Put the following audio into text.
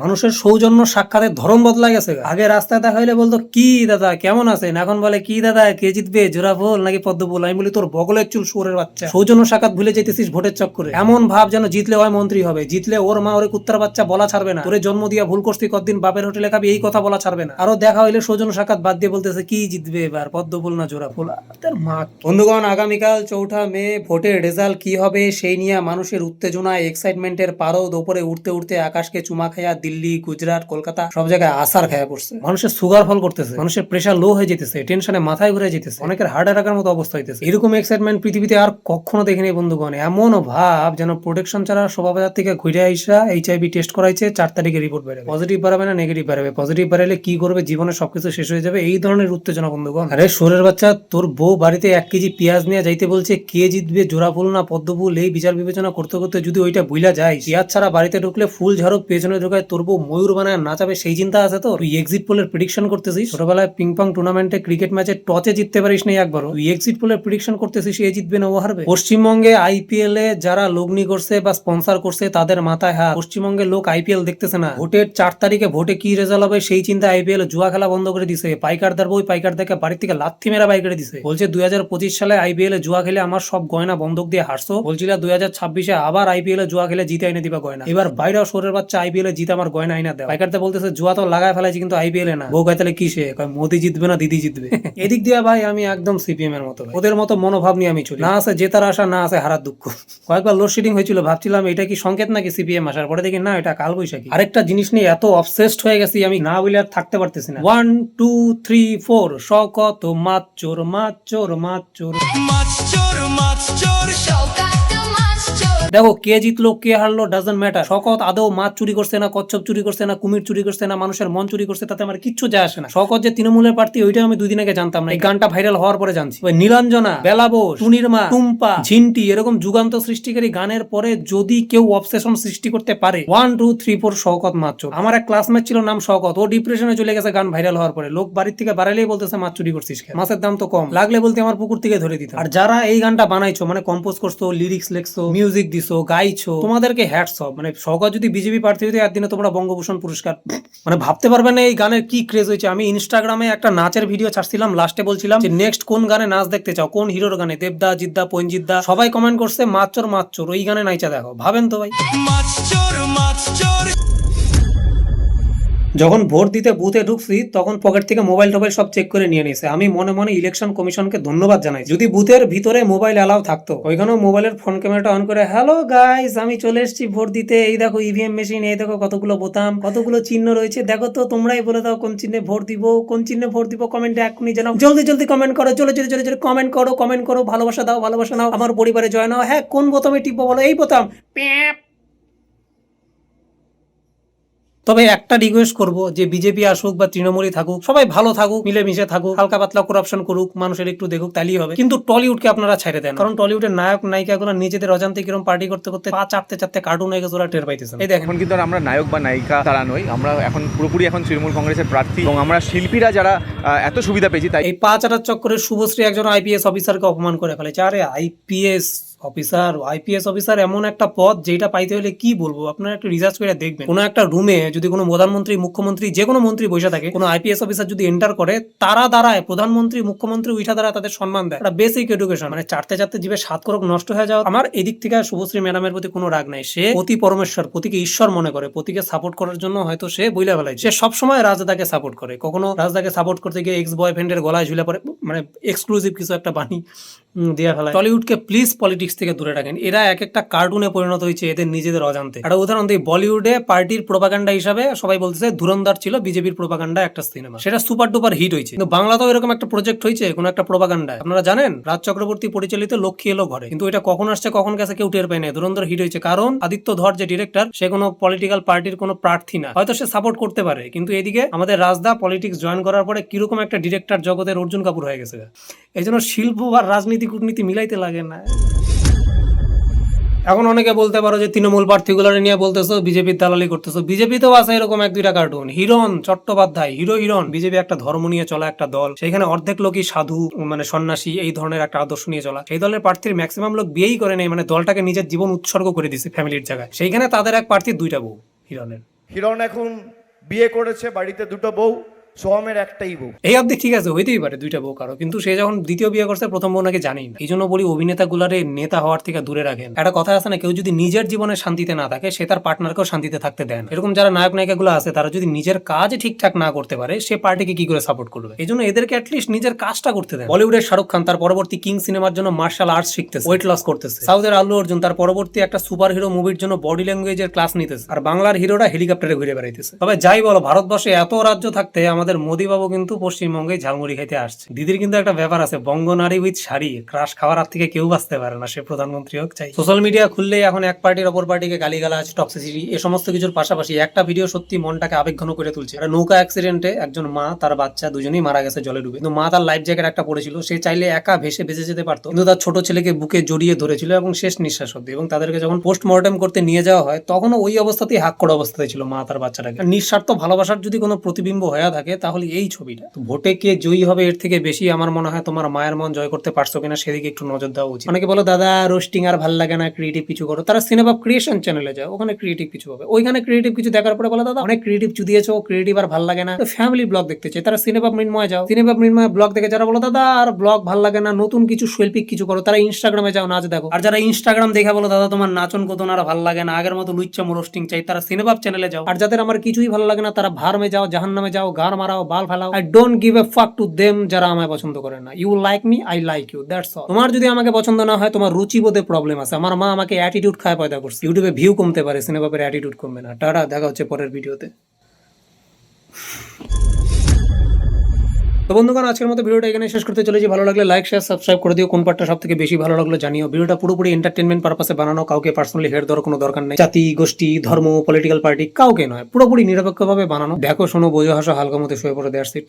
মানুষের সৌজন্য সাক্ষাতের ধরন বদলা গেছে। আগে রাস্তায় দেখা হইলে বলতো কি দাদা কেমন আছেন, এখন বলে কি দাদা কে জিতবে, জোড়া ফুল নাকি পদ্ম ফুল। আমি বলি তোর বগলের চুল শুয়োরের বাচ্চা। সৌজন্য সাক্ষাৎ ভুলে যেতেছিস ভোটের চক্করে। এমন ভাব যেন জিতলে হয় মন্ত্রী হবে, জিতলে ওর মা ওরে কুত্তার বাচ্চা বলা ছাড়বে না, তোরে জন্ম দিয়া ভুল করছি কতদিন বাপের হোটেলে খাবি এই কথা বলা ছাড়বে না। আরো দেখা হইলে সৌজন্য সাক্ষাৎ বাদ দিয়ে বলতেছে কি জিতবে এবার, পদ্ম ফুল না জোড়া ফুল। তার মা। বন্ধুগণ, আগামীকাল 4 মে ভোটের রেজাল্ট কি হবে সেই নিয়ে মানুষের উত্তেজনা এক্সাইটমেন্টের পারদ ওপরে উঠতে উঠতে আকাশকে চুমা খায়া দিল্লি, গুজরাট, কলকাতা সব জায়গায় আসার খায়া পড়ছে। মানুষের সুগার ফল করতেছে, মানুষের প্রেশার লো হয়ে যেতেছে, টেনশনে মাথায় ঘুরে যেতেছে, অনেকের হার্ট অ্যাটাকের মতো অবস্থা হইতেছে। এরকম এক্সাইটমেন্ট পৃথিবীতে আর কখনো দেখিনি বন্ধুগণ। এমন ভাব যেন প্রোটেকশন ছাড়া শোভাবাজার থেকে ঘুরে আইসা HIV টেস্ট করাইছে, 4 তারিখে রিপোর্ট বেরোবে। পজিটিভ বাড়াবে না নেগেটিভ বাড়াবে, পজিটিভ বাড়াইলে কি করবে, জীবনে সবকিছু শেষ হয়ে যাবে, এই ধরনের উত্তেজনা বন্ধুগণ। আরে শোরের বাচ্চা, তোর বউ বাড়িতে 1 কেজি পেঁয়াজ নিয়ে যাইতে বলছে, কে জিতবে জোড়া ফুল না পদ্ম ফুল, এই বিচার বিবেচনা করতে করতে যদি ওইটা বুইলা যায়, পেঁয়াজ ছাড়া বাড়িতে ঢুকলে ফুল ঝাড়ক পেছনে ঢুকায় তোর বউ ময়ূর বানায় নাচাবে, সেই চিন্তা আছে তো? তুই এক্সিট পোলের প্রেডিকশন করতেছিস, ছোটবেলায় পিং পং টুর্নামেন্টে ক্রিকেট ম্যাচে টচে জিততে পারিস না একবারও, তুই এক্সিট পোলের প্রেডিকশন করতেছিস এ জিতবে না ও হারবে। পশ্চিমবঙ্গে IPL এ যারা লগ্নি করছে বা স্পন্সর করছে তাদের মাথায় হাত। পশ্চিমবঙ্গের লোক IPL দেখতেছে না, ভোটের 4 তারিখে ভোটে কি রেজাল্ট হবে সেই চিন্তা IPL জুয়া খেলা বন্ধ করে দিছে। পাইকারদার বই পাইকার দেখে বাড়ির থেকে লাথি মেরা বাই করে দিছে। বলছে 2025 সালে IPL এ জুয়া খেলে আমার সব গয়না বন্ধক দিয়ে হারছো, বলছিল 2026-এ আবার IPL এ জুয়া খেলে জিতে আইনে দিবা গয়না। এবার বাইরেও শোরের বাচ্চা IPL এ জিতে আমার গয়না আইনা দেয়। পাইকারতে বলতেছে জুয়া তো লাগায় ফেলাইছি কিন্তু IPL এ না। বউ কয় তাহলে কিসে, কয় মোদি জিতবে না দিদি জিতবে। এদিক দিয়ে ভাই আমি একদম CPM এর মতো, ওদের মতো মনোভাব নিয়ে আমি চলি। না আছে জেতার আশা, না আছে হারার দুঃখ। কয়েকবার লোডশেডিং হয়েছিল, ভাবছিলাম এটা কি সংকেত নাকি CPM আসার, পরে দেখি না এটা কাল বৈশাখী। আরেকটা জিনিস নিয়ে এত অবসেসড হয়ে গেছি আমি, না বলে আর থাকতে পারতেছি না। 1 2 3 4 শওকত মাতচোর মাতচোর মাতচোর মাতচোর মাতচোর শওকত। দেখো কে জিতলো কে হারলো ডাজন্ট ম্যাটার। শওকত আদৌ মাছ চুরি করছে না, কচ্ছপ চুরি করছে না, কুমির চুরি করছে না, মানুষের মন চুরি করছে, তাতে আমার কিচ্ছু যায় আসে না। শওকত যে তৃণমূলের প্রার্থী ওইটা আমি 2 দিন আগে জানতাম না, এই গানটা ভাইরাল হওয়ার পরে জানছি। ওই নীলাঞ্জনা, বেলাবোস, টুনিরমা, টুম্পা, ঝিন্টি এরকম যুগান্ত সৃষ্টিকারী গানের পরে যদি কেউ অবসেশন সৃষ্টি করতে পারে, 1 2 3 4 শওকত মাতচোর। আমার এক ক্লাসমেট ছিল নাম শওকত, ও ডিপ্রেশনে চলে গেছে গান ভাইরাল হওয়ার পরে। লোক বাড়ির থেকে বাড়াইলেই বলতেছে মাছ চুরি করছিস, মাছের দাম তো কম, লাগলে বলতে আমার পুকুর থেকে ধরে দিত। আর যারা এই গানটা বানাইছো, মানে কম্পোজ করছো, লিরিক্স লেখছো, মিউজিক দিছো, গাইছো, তোমাদেরকে হ্যাটস অফ। মানে শওকত যদি বিজেপি প্রার্থী হইতো একদিনে তোমরা বঙ্গভূষণ পুরস্কার, মানে ভাবতে পারবে না এই গানের কি ক্রেজ হয়েছে। আমি ইনস্টাগ্রামে একটা নাচের ভিডিও ছাড়ছিলাম, লাস্টে বলছিলাম যে নেক্সট কোন গানে নাচ দেখতে চাও, কোন হিরোর গানে, দেবদা, জিদ্দা, পঞ্জিদ্দা, সবাই কমেন্ট করছে মাতচোর মাতচোর, ওই গানে নাইচা দেখো। ভাবেন তো ভাই। মাতচোর মাতচোর। যখন ভোট দিতে বুথে ঢুকছি তখন পকেট থেকে মোবাইল টোবাইল সব চেক করে নিয়ে নিয়েছে। আমি মনে মনে ইলেকশন কমিশনকে ধন্যবাদ জানাই। যদি বুথের ভিতরে মোবাইল অ্যালাউ থাকতো, ওইখানেও মোবাইলের ফোন ক্যামেরাটা অন করে হ্যালো গাইস আমি চলে এসেছি ভোট দিতে, এই দেখো EVM মেশিন, এই দেখো কতগুলো বোতাম, কতগুলো চিহ্ন রয়েছে, দেখো তো তোমরাই বলে দাও কোন চিহ্নে ভোট দিব, কোন চিহ্নে ভোট দিব, কমেন্টে এখনই জানাও, জলদি জলদি কমেন্ট করো, চলে চলে চলে চলে কমেন্ট করো, কমেন্ট করো, ভালোবাসা দাও, ভালোবাসা নাও, আমার পরিবারে জয়েন হও। হ্যাঁ কোন বোতামে টিপবো বলো, এই বোতাম। তবে একটা রিকোয়েস্ট করব যে বিজেপি আসুক বা তৃণমূলই থাকুক, সবাই ভালো থাকুক, মিলেমিশে থাকুক, হালকা পাতলা করাপশন করুক, মানুষের একটু দেখুক, তাইলেই হবে। কিন্তু টলিউডকে আপনারা ছেড়ে দেন, কারণ টলিউডের নায়ক নায়িকাগুলো নিজেদের অজান্তে কিরকম পার্টি করতে করতে পা চাপতে চাপতে কার্টুন হয়ে গেছে, ওরা টের পাইতেছে। এই দেখেন, এখন কিন্তু আমরা নায়ক বা নায়িকা তারা নই, আমরা এখন পুরোপুরি এখন তৃণমূল কংগ্রেসের প্রার্থী, এবং আমরা শিল্পীরা যারা এত সুবিধা পেয়েছি, তাই এই পা চাটার চক্করে শুভশ্রী একজন IPS অফিসারকে অপমান করে ফেলেছে। আরে IPS অফিসার এমন একটা পদ যেটা পাইতে হলে কি বলবো, আপনারা একটু রিসার্চ করে দেখবেন। কোনো একটা রুমে যদি কোনো প্রধানমন্ত্রী, মুখ্যমন্ত্রী, যে কোনো মন্ত্রী বসে থাকে, কোনো IPS অফিসার যদি এন্টার করে, তারা দাঁড়ায় প্রধানমন্ত্রী, মুখ্যমন্ত্রী উঠা দ্বারা তাদের সম্মান দেয়। একটা বেসিক এডুকেশন, মানে চারতে চারতে জীবে 7 করক নষ্ট হয়ে যাওয়া। আমার এদিক থেকে শুভশ্রী ম্যাডামের প্রতি কোনো রাগ নাই, সে পতি পরমেশ্বর, পতিকে ঈশ্বর মনে করে, পতিকে সাপোর্ট করার জন্য হয়তো সে বইলা ফেলায়। সে সবসময় রাজদাকে সাপোর্ট করে, কখনো রাজদাকে সাপোর্ট করতে গিয়ে এক্স বয়ফ্রেন্ডের গলায় ঝুলে পড়ে, মানে এক্সক্লুসিভ কিছু একটা বাণী দিয়ে ফেলায়। টলিউডকে প্লিজ পলিটিক্স থেকে দূরে রাখেন, এরা এক একটা কার্টুনে পরিণত হয়েছে এদের নিজেদের অজান্তে। একটা উদাহরণ দিই, বলিউডে পার্টির প্রোপাগান্ডা হিসাবে সবাই বলতেছে ধুরন্ধর ছিল বিজেপির প্রোপাগান্ডা একটা সিনেমা, সেটা সুপার ডুপার হিট হয়েছে। কিন্তু বাংলাতেও এরকম একটা প্রজেক্ট হয়েছে, কোনো একটা প্রোপাগান্ডা, আপনারা জানেন রাজ চক্রবর্তী পরিচালিত লক্ষ্মী এলো ঘরে, কিন্তু এটা কখন আসছে কখন গেছে কেউ টের পায় না। ধুরন্ধর হিট হয়েছে কারণ আদিত্য ধর যে ডিরেক্টর, সে কোনো পলিটিক্যাল পার্টির কোনো প্রার্থী না, হয়তো সে সাপোর্ট করতে পারে, কিন্তু এদিকে আমাদের রাজদা পলিটিক্স জয়েন করার পরে কিরকম একটা ডিরেক্টর জগতের অর্জুন কাপুর হয়ে গেছে। এই জন্য শিল্প আর রাজনীতি কূটনীতি মিলাইতে লাগে না। এখন অনেকে বলতে পারো যে তৃণমূল প্রার্থীগুলো নিয়ে বলতেছো বিজেপির দালালি করতেছো, বিজেপিতেও আছে এরকম এক দুইটা কার্টুন, হিরণ চট্টোপাধ্যায়, হিরণ। বিজেপি একটা ধর্ম নিয়ে চলা একটা দল, সেখানে অর্ধেক লোকই সাধু মানে সন্ন্যাসী, এই ধরনের একটা আদর্শ নিয়ে চলা। সেই দলের প্রার্থীর ম্যাক্সিমাম লোক বিয়েই করে নেই, মানে দলটাকে নিজের জীবন উৎসর্গ করে দিছে ফ্যামিলির জায়গায়। সেইখানে তাদের এক প্রার্থীর দুইটা বউ। হিরণ এখন বিয়ে করেছে, বাড়িতে দুটো বউ, সোহমের একটাই বউ। এই অব্দি ঠিক আছে, হইতেই পারে দুইটা বউ কারো, কিন্তু সে যখন দ্বিতীয় বিয়ে করছে প্রথম বউ নাকি জানেই না। এই জন্য বলি অভিনেতা গুলারে নেতা হওয়ার থেকে দূরে রাখেন। একটা কথা আছে না, কেউ যদি নিজের জীবনে শান্তিতে না থাকে সে তার পার্টনারকেও শান্তিতে থাকতে দেন। এরকম যারা নায়ক নায়িকা গুলো আছে তারা যদি নিজের কাজ ঠিকঠাক না করতে পারে সে পার্টিকে কি করে সাপোর্ট করবে? এই জন্য এদেরকে অ্যাটলিস্ট নিজের কাজটা করতে দেন। বলিউডের শাহরুখ খান তার পরবর্তী কিং সিনেমার জন্য মার্শাল আর্টস শিখতেছে, ওয়েট লস করতেছে। সাউথের আল্লু অর্জুন তার পরবর্তী একটা সুপার হিরো মুভির জন্য বডি ল্যাঙ্গুয়েজের ক্লাস নিতেছে, আর বাংলার হিরোরা হেলিকপ্টারে ঘুরে বেড়াইতেছে। তবে যাই বলো, ভারতবর্ষে এত রাজ্য থাকতে আমাদের মোদি বাবু কিন্তু পশ্চিমবঙ্গে ঝালমুড়ি খাইতে আসছে। দিদির কিন্তু একটা ব্যাপার আছে, বঙ্গ নারী উইথ শাড়ি, ক্রাশ খাওয়ার হাত থেকে কেউ বাঁচতে পারে না, সে প্রধানমন্ত্রী হোক চাই। সোশ্যাল মিডিয়া খুললেই এখন এক পার্টির অপর পার্টিকে গালিগালাজ, টক্সিসিটি, এ সমস্ত কিছুর পাশাপাশি একটা ভিডিও সত্যি মনটাকে আবেগঘন করে তুলছে। একটা নৌকা অ্যাক্সিডেন্টে একজন মা তার বাচ্চা দুজনেই মারা গেছে জলে ডুবে, কিন্তু মা তার লাইফ জ্যাকেট একটা পড়েছিল, সে চাইলে একা ভেসে বেঁচে যেতে পারতো, কিন্তু তার ছোট ছেলেকে বুকে জড়িয়ে ধরেছিল এবং শেষ নিঃশ্বাস অব্দি। এবং তাদেরকে যখন পোস্টমর্টেম করতে নিয়ে যাওয়া হয় তখনও ওই অবস্থাতেই হাক করা অবস্থাতে ছিল মা তার বাচ্চাটাকে। নিঃস্বার্থ ভালোবাসার যদি কোনো প্রতিবিম্ব হয়ে থাকে তাহলে এই ছবিটা। ভোটে কে জয়ী হবে এর থেকে বেশি আমার মনে হয় তোমার মায়ের মন জয় করতে পারছো কিনা সেদিকে একটু নজর দেওয়া উচিত। অনেকে বলো দাদা রোস্টিং আর ভাল লাগে না, ক্রিয়েটিভ কিছু করো, তারা সিনেমা ক্রিয়েশন চ্যানেলে যাও, ওখানে ক্রিয়েটিভ কিছু হবে। ওইখানে ক্রিয়েটিভ কিছু দেখার পরে বলো দাদা অনেক ক্রিয়েটিভ চুদিয়েছো, ক্রিয়েটিভ আর ভাল লাগে না, ফ্যামিলি ব্লগ দেখতে চাই, তারা সিনেমা মৃন্ময় যাও, সিনেমা মৃন্ময় ব্লগ দেখে যারা বলো দাদা আর ব্লগ ভাল লাগে না, নতুন কিছু শৈল্পিক কিছু করো, তারা ইনস্টাগ্রামে যাও, নাচ দেখো। আর যারা ইনস্টাগ্রাম দেখে বলো দাদা তোমার নাচন কতন আর ভাল লাগে না, আগের মতো লুচ্চাম রোস্টিং চাই, তারা সিনেমা চ্যানেলে যাও। আর যাদের আমার কিছুই ভালো লাগে না তারা ভারমে যাও, জাহান্নামে যাও, গার মারাও, বাল ফেলাও। I don't give a fuck to them যারা আমায় পছন্দ করে না। You like me, I like you, that's all. তোমার যদি আমাকে পছন্দ না হয় তোমার রুচিবোধে প্রবলেম আছে। আমার মা আমাকে অ্যাটিটিউড খায় পয়দা করছে, ইউটিউবে ভিউ কমতে পারে, সিনেমাপের অ্যাটিটিউড কমবে না। টাটা, দেখা হচ্ছে পরের ভিডিওতে। তো বন্ধুগণ আজকের মতো ভিডিওটা এখানে শেষ করতে চলেছি। ভালো লাগলে লাইক শেয়ার সাবস্ক্রাইব করে দিও। কোন পার্টটা সব থেকে বেশি ভালো লাগলো জানিও। ভিডিওটা পুরোপুরি এন্টারটেনমেন্ট পারপাসে বানানো, কাউকে পার্সোনালি হেড দেওয়ার কোনো দরকার নেই। জাতি, গোষ্ঠী, ধর্ম, পলিটিক্যাল পার্টি কাউকে নয়, পুরোপুরি নিরপেক্ষভাবে বানানো। দেখো, শোনো, বোঝো, হাসো, হালকা মতো শুয়ে পড়ো, দ্যাটস ইট।